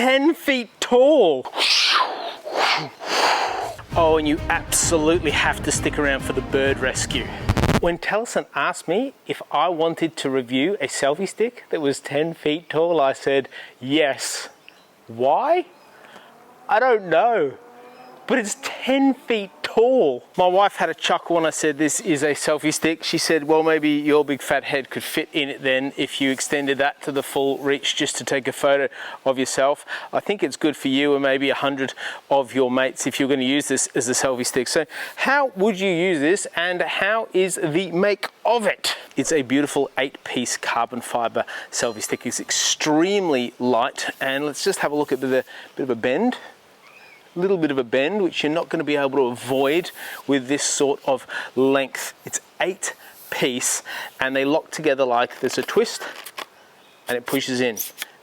10 feet tall. Oh, and you absolutely have to stick around for the bird rescue. When Telesin asked me if I wanted to review a selfie stick that was 10 feet tall, I said yes. Why? I don't know, but it's 10 feet tall. My wife had a chuckle when I said this is a selfie stick. She said, well, maybe your big fat head could fit in it then if you extended that to the full reach just to take a photo of yourself. I think it's good for you and maybe 100 of your mates if you're going to use this as a selfie stick. So how would you use this and how is the make of it? It's a beautiful 8-piece carbon fiber selfie stick. It's extremely light, and let's just have a look at the bit of a bend. Little bit of a bend, which you're not going to be able to avoid with this sort of length. It's 8-piece and they lock together like there's a twist and it pushes in.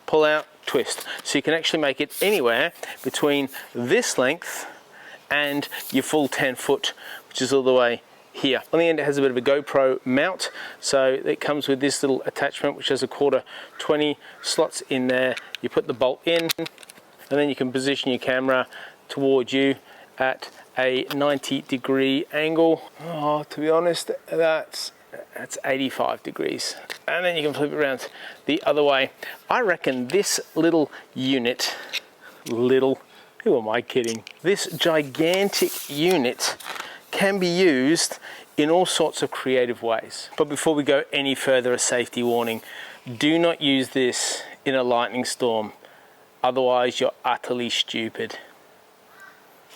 Pull out, twist. So you can actually make it anywhere between this length and your full 10 foot, which is all the way here. On the end it has a bit of a GoPro mount, so it comes with this little attachment which has a 1/4-20 slots in there. You put the bolt in and then you can position your camera towards you at a 90-degree angle. Oh, to be honest, that's 85 degrees. And then you can flip it around the other way. I reckon this little unit, who am I kidding? This gigantic unit can be used in all sorts of creative ways. But before we go any further, a safety warning. Do not use this in a lightning storm. Otherwise, you're utterly stupid.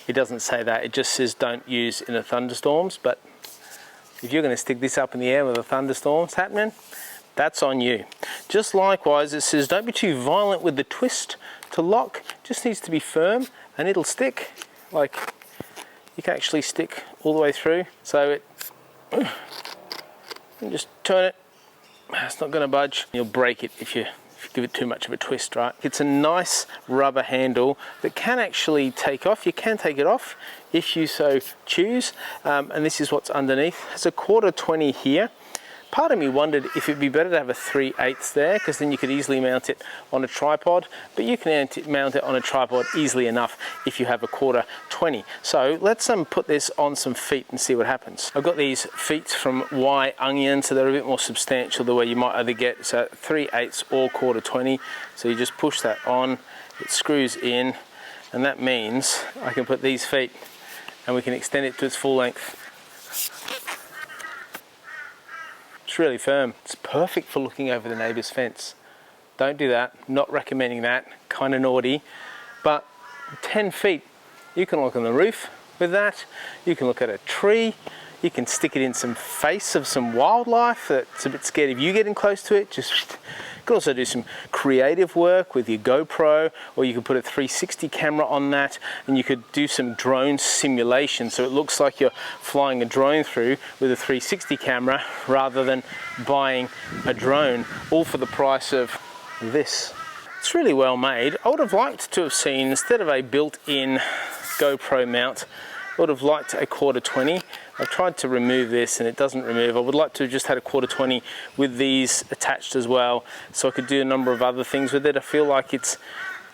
It doesn't say that, it just says don't use in a thunderstorms, but if you're going to stick this up in the air with a thunderstorm's happening, that's on you. Just likewise, it says don't be too violent with the twist to lock, just needs to be firm and it'll stick. Like, you can actually stick all the way through, so you just turn it, it's not going to budge. You'll break it if you give it too much of a twist, right? It's a nice rubber handle that can actually take off. You can take it off if you so choose, and this is what's underneath. It's a 1/4-20 here. Part of me wondered if it'd be better to have a 3/8 there, because then you could easily mount it on a tripod, but you can mount it on a tripod easily enough if you have a 1/4-20. So let's put this on some feet and see what happens. I've got these feet from Y Onion, so they're a bit more substantial the way you might either get 3/8 or 1/4-20. So you just push that on, it screws in, and that means I can put these feet and we can extend it to its full length. It's really firm. It's perfect for looking over the neighbour's fence. Don't do that, not recommending that, kind of naughty. But 10 feet, you can look on the roof with that, you can look at a tree, you can stick it in some face of some wildlife that's a bit scared of you getting close to it. You can also do some creative work with your GoPro, or you could put a 360 camera on that and you could do some drone simulation, so it looks like you're flying a drone through with a 360 camera rather than buying a drone, all for the price of this. It's really well made. I would have liked to have seen, instead of a built-in GoPro mount, I would have liked a 1/4-20. I've tried to remove this and it doesn't remove. I would like to have just had a 1/4-20 with these attached as well, so I could do a number of other things with it. I feel like it's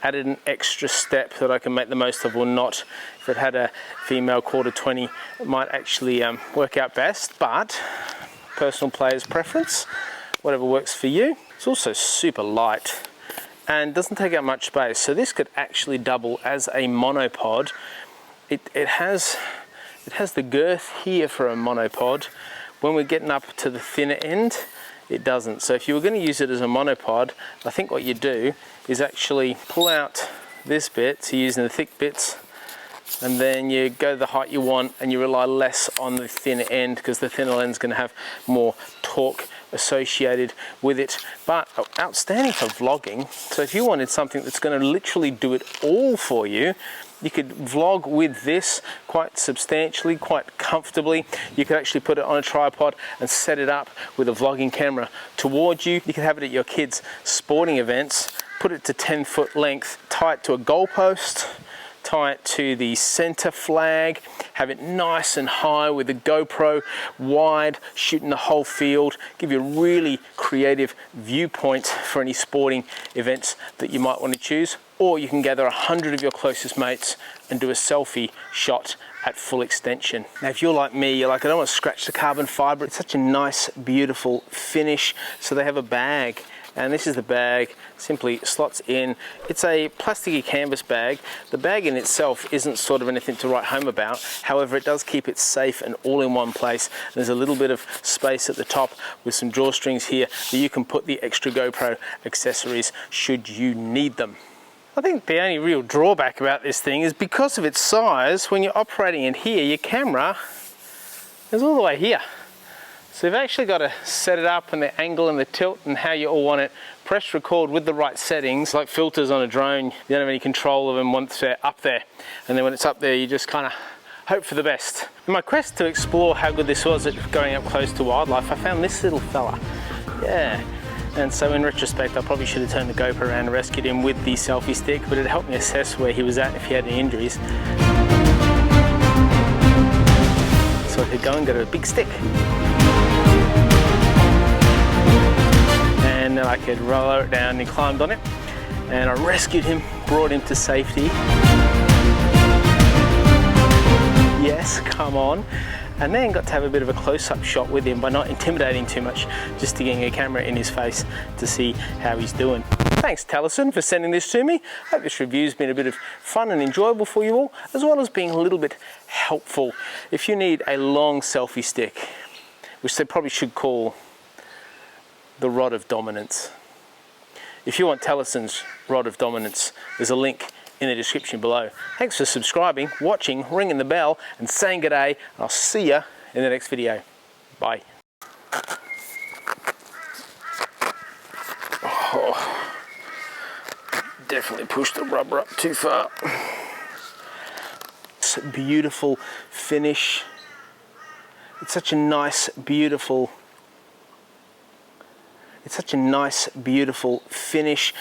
added an extra step that I can make the most of, or not. If it had a female 1/4-20, it might actually work out best, but personal player's preference, whatever works for you. It's also super light and doesn't take up much space, so this could actually double as a monopod. It has the girth here for a monopod. When we're getting up to the thinner end, it doesn't. So if you were going to use it as a monopod, I think what you do is actually pull out this bit, so you're using the thick bits, and then you go the height you want and you rely less on the thinner end, because the thinner end is going to have more torque associated with it. But outstanding for vlogging. So if you wanted something that's going to literally do it all for you, you could vlog with this quite substantially, quite comfortably. You could actually put it on a tripod and set it up with a vlogging camera towards you. You could have it at your kids' sporting events, put it to 10-foot length, tie it to a goalpost, tie it to the center flag, have it nice and high with the GoPro wide, shooting the whole field, give you a really creative viewpoint for any sporting events that you might want to choose. or you can gather 100 of your closest mates and do a selfie shot at full extension. Now, if you're like me, you're like, I don't want to scratch the carbon fiber. It's such a nice, beautiful finish. So they have a bag, and this is the bag, simply slots in. It's a plasticky canvas bag. The bag in itself isn't sort of anything to write home about. However, it does keep it safe and all in one place. There's a little bit of space at the top with some drawstrings here that you can put the extra GoPro accessories should you need them. I think the only real drawback about this thing is because of its size, when you're operating it here, your camera is all the way here. So you've actually got to set it up and the angle and the tilt and how you all want it. Press record with the right settings, like filters on a drone. You don't have any control of them once they're up there. And then when it's up there, you just kind of hope for the best. In my quest to explore how good this was at going up close to wildlife, I found this little fella. Yeah. And so in retrospect, I probably should have turned the GoPro around and rescued him with the selfie stick, but it helped me assess where he was at if he had any injuries. So I could go and get a big stick. And then I could roll it down, and he climbed on it. And I rescued him, brought him to safety. Yes, come on. And then got to have a bit of a close-up shot with him by not intimidating too much, just sticking a camera in his face to see how he's doing. Thanks Telesin for sending this to me. Hope this review's been a bit of fun and enjoyable for you all, as well as being a little bit helpful. If you need a long selfie stick, which they probably should call the rod of dominance. If you want Telesin's rod of dominance, there's a link in the description below. Thanks for subscribing, watching, ringing the bell, and saying g'day. I'll see ya in the next video. Bye. Oh, definitely pushed the rubber up too far. It's a beautiful finish. It's such a nice, beautiful finish.